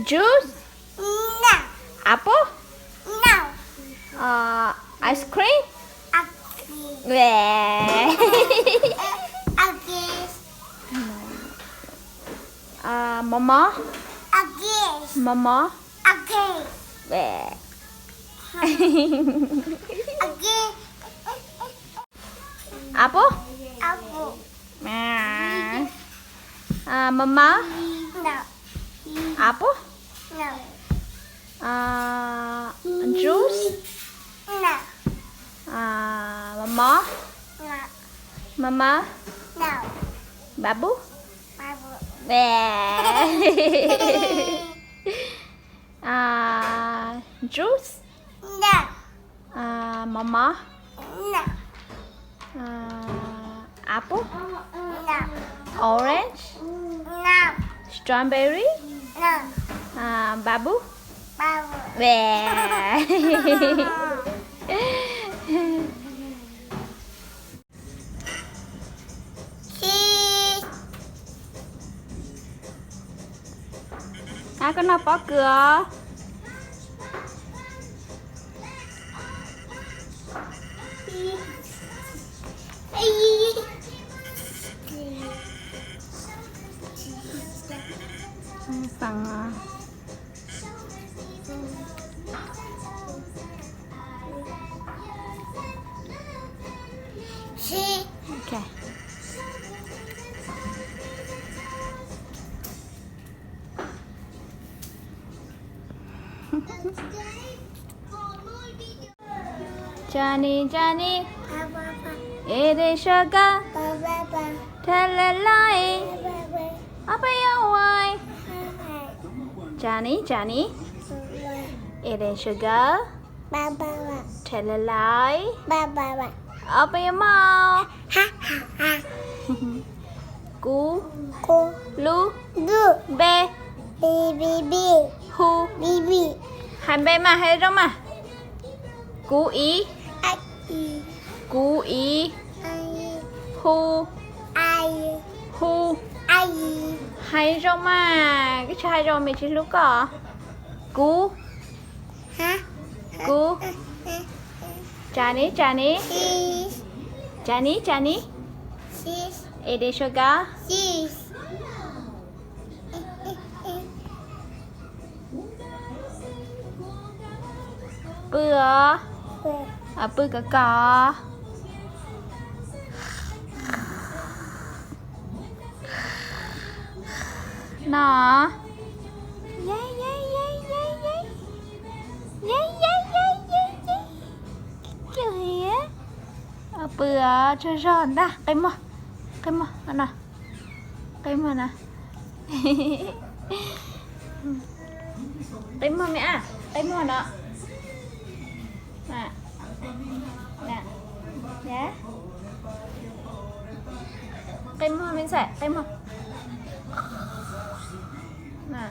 Juice? No. Apple? No. Ice cream? Okay. Yeah. Okay. Mama? Okay. Mama? Okay. Yeah. Okay. Apple? Apple. Mama? No. Apple? No. Juice? No. Mama? No. Mama? No. Babu? Apple. Yeah. Juice? No. Mama? No. Apple? No. Orange? No. Strawberry? No. Babu? Apple. Yeah. Cheese. Con nào bỏ cửa? Bằng Cheese. ok. Johnny, Johnny, it is sugar. Tell a lie. Up your way. Johnny, Johnny, it is sugar. Tell a lie. Open your mouth. Cú, lu, bê, hu. Hai bên mà hay đâu mà. Cú ý, hu, hay đâu mà. Cái chai rồi mày chỉ lúc cỏ. Cú, Johnny, Johnny, it is sugar. Bữa, bữa cỏ. Nó. Trời á. Bữa cho giòn ta. Cái mò nè. Cái mò nè. Cái mò mẹ à. Cái mò nè. Nè. Nè. Nhá. Cái mò mình sẽ. Cái mò. Nè.